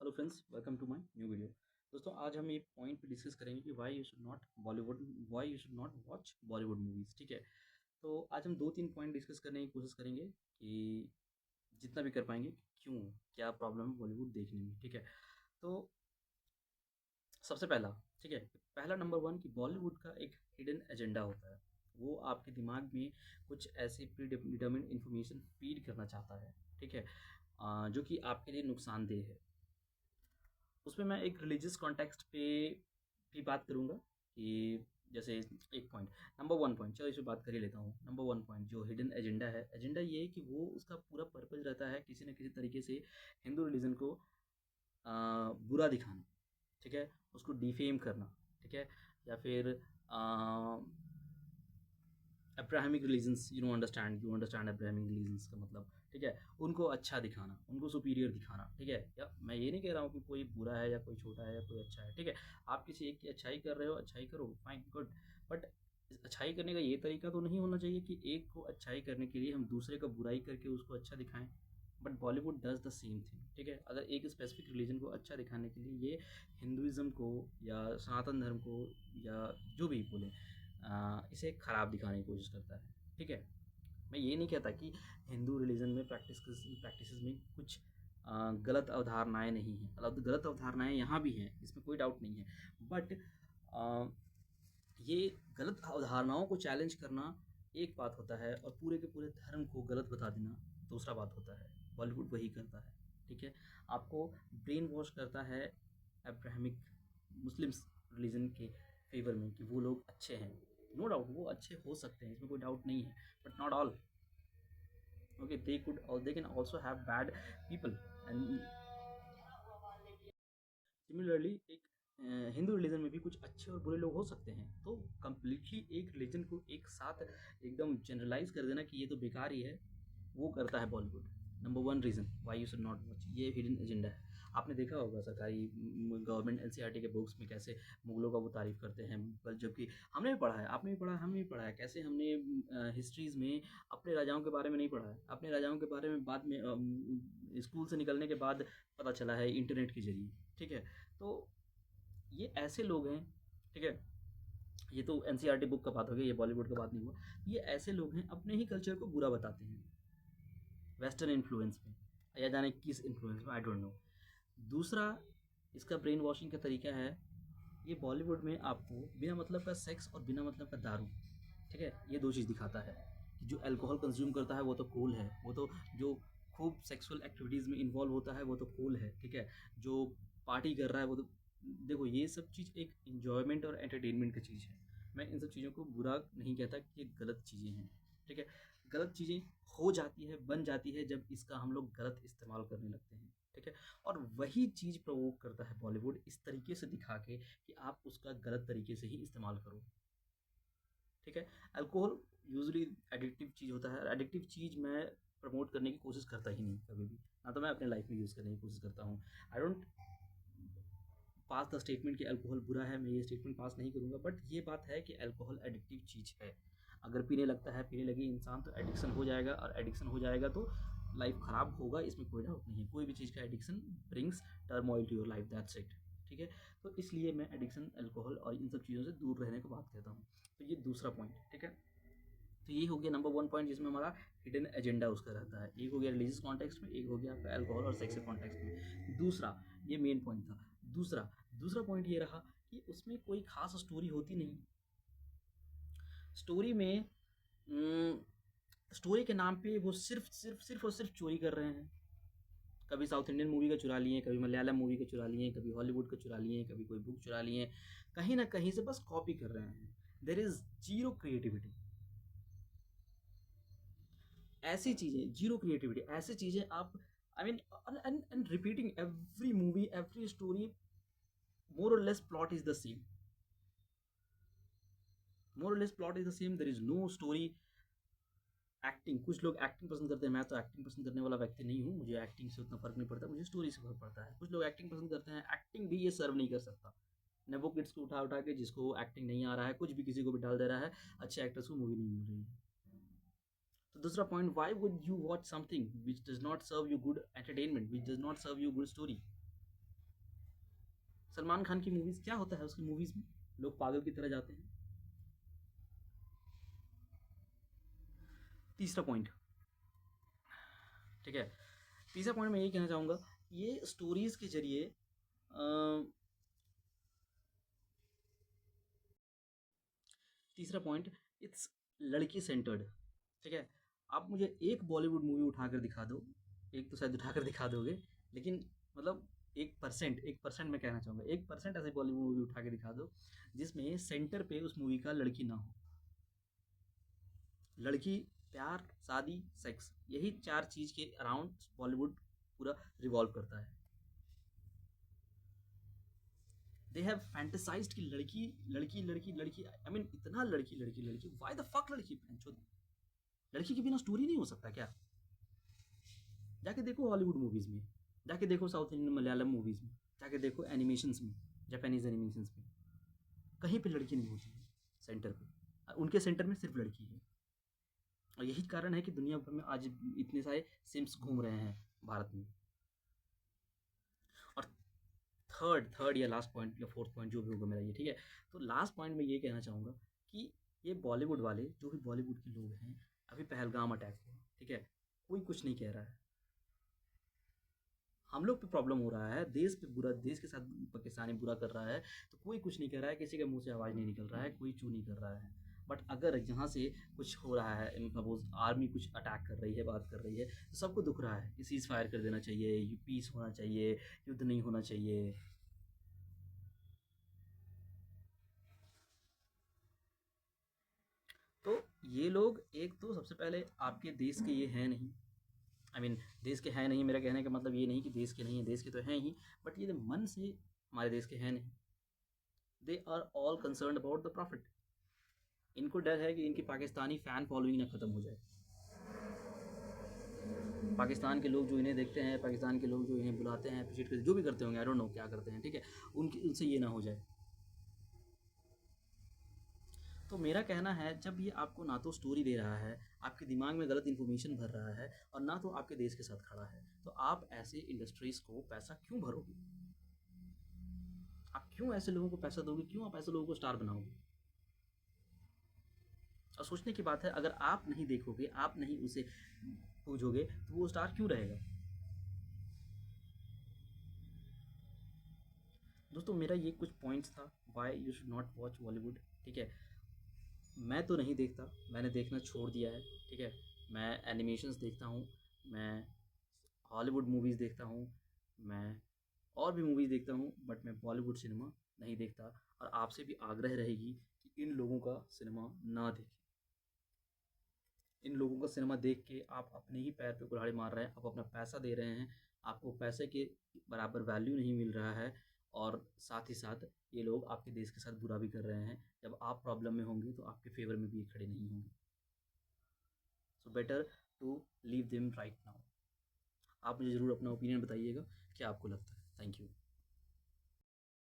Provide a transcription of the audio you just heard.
Hello friends, welcome to my new video. दोस्तों, आज हम एक पॉइंट पे डिस्कस करेंगे कि why you should not watch Bollywood movies. ठीक है, तो आज हम 2-3 पॉइंट डिस्कस करने की कोशिश करेंगे कि जितना भी कर पाएँगे कि क्यों, क्या प्रॉब्लम है बॉलीवुड देखने में। ठीक है, तो सबसे पहला, ठीक है, पहला नंबर 1 कि बॉलीवुड का एक हिडन एजेंडा होता है। वो आपके दिमाग में कुछ ऐसी प्रीडिटरमिन्ड इन्फॉर्मेशन फीड करना चाहता है, ठीक है, जो कि आपके लिए नुकसानदेह है। उसमें मैं एक रिलीजियस कॉन्टेक्स्ट पे भी बात करूँगा कि जैसे एक पॉइंट, नंबर 1 पॉइंट, चलो इस पे बात कर ही लेता हूँ। नंबर 1 पॉइंट जो हिडन एजेंडा है, एजेंडा ये है कि वो उसका पूरा पर्पस रहता है किसी न किसी तरीके से हिंदू रिलीजन को बुरा दिखाना, ठीक है? उसको डिफेम करना, ठीक है? या फिर Abrahamic religions, you understand Abrahamic religions का मतलब, ठीक है? उनको अच्छा दिखाना, उनको सुपीरियर दिखाना, ठीक है? या मैं ये नहीं कह रहा हूँ कि कोई बुरा है या कोई छोटा है या कोई अच्छा है, ठीक है? आप किसी एक की अच्छाई कर रहे हो, अच्छाई करो, फाइन, गुड। बट इस अच्छाई करने का ये तरीका तो नहीं होना चाहिए कि एक को अच्छाई करने के लिए हम दूसरे का बुराई करके उसको अच्छा दिखाएँ। But Bollywood does the same thing, ठीक है? अगर एक स्पेसिफिक रिलीजन को अच्छा दिखाने के लिए ये हिंदुइज़्म को या सनातन धर्म को या जो भी बोलें, इसे खराब दिखाने की कोशिश करता है, ठीक है? मैं ये नहीं कहता कि हिंदू रिलीजन में प्रैक्टिसेस में कुछ गलत अवधारणाएँ नहीं हैं। गलत अवधारणाएँ यहाँ भी हैं, इसमें कोई डाउट नहीं है। बट ये गलत अवधारणाओं को चैलेंज करना एक बात होता है और पूरे के पूरे धर्म को गलत बता देना दूसरा बात होता है। बॉलीवुड वही करता है, ठीक है? आपको ब्रेन वॉश करता है अब्राहमिक मुस्लिम्स रिलीजन के फ़ेवर में कि वो लोग अच्छे हैं। नो डाउट वो अच्छे हो सकते हैं, इसमें कोई डाउट नहीं है, but not all. Okay, they can also have bad people and similarly एक हिंदू रिलीजन में भी कुछ अच्छे और बुरे लोग हो सकते हैं। तो कंप्लीटली एक रिलीजन को एक साथ एकदम जनरलाइज कर देना कि ये तो बेकार ही है, वो करता है Bollywood. Number 1 reason why you should not watch, ये हिडन एजेंडा है। आपने देखा होगा सरकारी गवर्नमेंट एनसीईआरटी के बुक्स में कैसे मुगलों का वो तारीफ करते हैं, पर जबकि हमने भी पढ़ा है, आपने भी पढ़ा है, हमने भी पढ़ा है, कैसे हमने हिस्ट्रीज में अपने राजाओं के बारे में नहीं पढ़ा है। अपने राजाओं के बारे में बाद में स्कूल से निकलने के बाद पता चला है इंटरनेट के जरिए, ठीक है? तो ये ऐसे लोग हैं, ठीक है? ये तो एनसीईआरटी बुक का बात हो गया, ये बॉलीवुड का बात नहीं हुआ। ये ऐसे लोग हैं अपने ही कल्चर को बुरा बताते हैं वेस्टर्न इन्फ्लुएंस में, या जाने किस इन्फ्लुएंस में, आई डोंट नो। दूसरा इसका ब्रेन वॉशिंग का तरीका है, ये बॉलीवुड में आपको बिना मतलब का सेक्स और बिना मतलब का दारू, ठीक है, ये दो चीज़ दिखाता है कि जो अल्कोहल कंज्यूम करता है वो तो कूल है, वो तो जो खूब सेक्सुअल एक्टिविटीज़ में इन्वॉल्व होता है वो तो कूल है, ठीक है? जो पार्टी कर रहा है वो तो, देखो ये सब चीज़ एक इन्जॉयमेंट और एंटरटेनमेंट की चीज़ है। मैं इन सब चीज़ों को बुरा नहीं कहता कि ये गलत चीज़ें हैं, ठीक है? गलत चीज़ें हो जाती है, बन जाती है जब इसका हम लोग गलत इस्तेमाल करने लगते हैं, ठीक है? और वही चीज़ प्रोवोक करता है बॉलीवुड इस तरीके से दिखा के कि आप उसका गलत तरीके से ही इस्तेमाल करो, ठीक है? अल्कोहल यूजुअली एडिक्टिव चीज़ होता है, एडिक्टिव चीज़ मैं प्रमोट करने की कोशिश करता ही नहीं कभी भी, ना तो मैं अपने लाइफ में यूज़ करने की कोशिश करता हूँ। I don't pass the statement कि अल्कोहल बुरा है, मैं ये स्टेटमेंट पास नहीं करूँगा, बट ये बात है कि अल्कोहल एडिक्टिव चीज़ है। अगर पीने लगता है, पीने लगे इंसान तो एडिक्शन हो जाएगा, और एडिक्शन हो जाएगा तो लाइफ ख़राब होगा, इसमें कोई डाउट नहीं है। कोई भी चीज़ का addiction brings turmoil to your life, that's it, ठीक है? तो इसलिए मैं एडिक्शन, अल्कोहल और इन सब चीज़ों से दूर रहने को बात कहता हूँ। तो ये दूसरा पॉइंट, ठीक है? तो ये हो गया नंबर 1 पॉइंट जिसमें हमारा हिडन एजेंडा उसका रहता है। एक हो गया रिलीजियस कॉन्टेक्स्ट में, एक हो गया आपका अल्कोहल और सेक्स के कॉन्टेक्स्ट में। दूसरा, ये मेन पॉइंट था। दूसरा दूसरा पॉइंट ये रहा कि उसमें कोई ख़ास स्टोरी होती नहीं। स्टोरी में स्टोरी के नाम पे वो सिर्फ़ और सिर्फ़ चोरी कर रहे हैं। कभी साउथ इंडियन मूवी का चुरा लिए, कभी मलयालम मूवी का चुरा लिए, कभी हॉलीवुड का चुरा लिए, कभी कोई बुक चुरा लिए। कहीं न कहीं से बस कॉपी कर रहे हैं। There is zero creativity. ऐसी चीज़ें, ज़ीरो क्रिएटिविटी, ऐसी चीज़ें आप, I mean, and repeating every movie, every story, more और less plot is the same, more और less plot is the same, there is no story. Acting, कुछ लोग acting पसंद करते हैं, मैं तो एक्टिंग पसंद करने वाला व्यक्ति नहीं हूँ, मुझे एक्टिंग से उतना फ़र्क नहीं पड़ता, मुझे स्टोरी से फ़र्क पड़ता है। कुछ लोग एक्टिंग पसंद करते हैं, एक्टिंग भी ये सर्व नहीं कर सकता। नब्बो किड्स को उठा-उठा के जिसको एक्टिंग नहीं आ रहा है, कुछ भी किसी को भी डाल दे रहा है, अच्छे एक्टर्स को मूवी नहीं मिल रही है। तो दूसरा point, why would you watch something which does not serve you good entertainment, which does not serve you good story? Salman Khan की मूवीज़ क्या होता है उसकी मूवीज़ में? लोग पागल की तरह जाते हैं। तीसरा पॉइंट, ठीक है? तीसरा पॉइंट मैं ये कहना चाहूँगा, ये स्टोरीज़ के ज़रिए तीसरा पॉइंट, इट्स लड़की सेंटर्ड, ठीक है? आप मुझे एक बॉलीवुड मूवी उठाकर दिखा दो, एक तो शायद उठाकर दिखा दोगे, लेकिन मतलब 1% मैं कहना चाहूँगा, 1% ऐसी बॉलीवुड मूवी उठा के दिखा दो, जिसमें सेंटर पे उस मूवी का लड़की ना हो। लड़की, प्यार, शादी, सेक्स, यही 4 चीज़ के अराउंड बॉलीवुड पूरा रिवॉल्व करता है। दे हैव फैंटेसाइज्ड कि लड़की, लड़की, लड़की, लड़की, आई मीन इतना लड़की, लड़की, लड़की, व्हाई द फक लड़की भैनचोद? लड़की के बिना स्टोरी नहीं हो सकता क्या? जाके देखो हॉलीवुड मूवीज़ में, जाके देखो साउथ इंडियन मलयालम मूवीज़ में, जाके देखो एनिमेशंस में, जापानीज़ एनिमेशंस में, कहीं पे लड़की नहीं होती है सेंटर पे। उनके सेंटर में सिर्फ लड़की है। और यही कारण है कि दुनिया भर में आज इतने सारे सिम्स घूम रहे हैं भारत में। और थर्ड थर्ड या लास्ट पॉइंट या फोर्थ पॉइंट जो भी होगा मेरा ये, ठीक है? तो लास्ट पॉइंट मैं ये कहना चाहूँगा कि ये बॉलीवुड वाले, जो भी बॉलीवुड के लोग हैं, अभी पहलगाम अटैक हुआ, ठीक है? कोई कुछ नहीं कह रहा है। हम लोग पे प्रॉब्लम हो रहा है, देश पे बुरा, देश के साथ पाकिस्तानी बुरा कर रहा है, तो कोई कुछ नहीं कर रहा है, किसी के मुँह से आवाज़ नहीं निकल रहा है, कोई चू नहीं कर रहा है। बट अगर यहाँ से कुछ हो रहा है, सपोज़ आर्मी कुछ अटैक कर रही है, बात कर रही है, तो सबको दुःख रहा है कि सीज़ फायर कर देना चाहिए, पीस होना चाहिए, युद्ध नहीं होना चाहिए। तो ये लोग, एक तो सबसे पहले आपके देश के ये हैं नहीं, आई मीन देश के हैं नहीं, मेरा कहने का मतलब ये नहीं कि देश के नहीं है, देश के तो हैं ही, बट ये मन से हमारे देश के हैं नहीं। They are all concern about the profit. इनको डर है कि इनकी पाकिस्तानी फ़ैन फॉलोइंग ना ख़त्म हो जाए। पाकिस्तान के लोग जो इन्हें देखते हैं, पाकिस्तान के लोग जो इन्हें बुलाते हैं, अप्रिशिएट करते, जो भी करते होंगे, आई डोंट नो क्या करते हैं, ठीक है? उनकी, उनसे ये ना हो जाए। तो मेरा कहना है, जब ये आपको ना तो स्टोरी दे रहा है, आपके दिमाग में गलत इन्फॉर्मेशन भर रहा है, और ना तो आपके देश के साथ खड़ा है, तो आप ऐसे इंडस्ट्रीज़ को पैसा क्यों भरोगे? आप क्यों ऐसे लोगों को पैसा दोगे? क्यों आप ऐसे लोगों को स्टार बनाओगे? और सोचने की बात है, अगर आप नहीं देखोगे, आप नहीं उसे पूजोगे, तो वो स्टार क्यों रहेगा? दोस्तों, मेरा ये कुछ पॉइंट्स था, why you should not watch Bollywood, ठीक है? मैं तो नहीं देखता, मैंने देखना छोड़ दिया है, ठीक है? मैं एनिमेशंस देखता हूँ, मैं हॉलीवुड मूवीज़ देखता हूँ, मैं और भी मूवीज़ देखता हूँ, बट मैं बॉलीवुड सिनेमा नहीं देखता। और आपसे भी आग्रह रहेगी कि इन लोगों का सिनेमा ना देखें। इन लोगों का सिनेमा देख के आप अपने ही पैर पे कुल्हाड़ी मार रहे हैं, आप अपना पैसा दे रहे हैं, आपको पैसे के बराबर वैल्यू नहीं मिल रहा है, और साथ ही साथ ये लोग आपके देश के साथ बुरा भी कर रहे हैं। जब आप प्रॉब्लम में होंगे तो आपके फेवर में भी ये खड़े नहीं होंगे। So better to leave them right now. आप मुझे ज़रूर अपना ओपिनियन बताइएगा, क्या आपको लगता है। Thank you.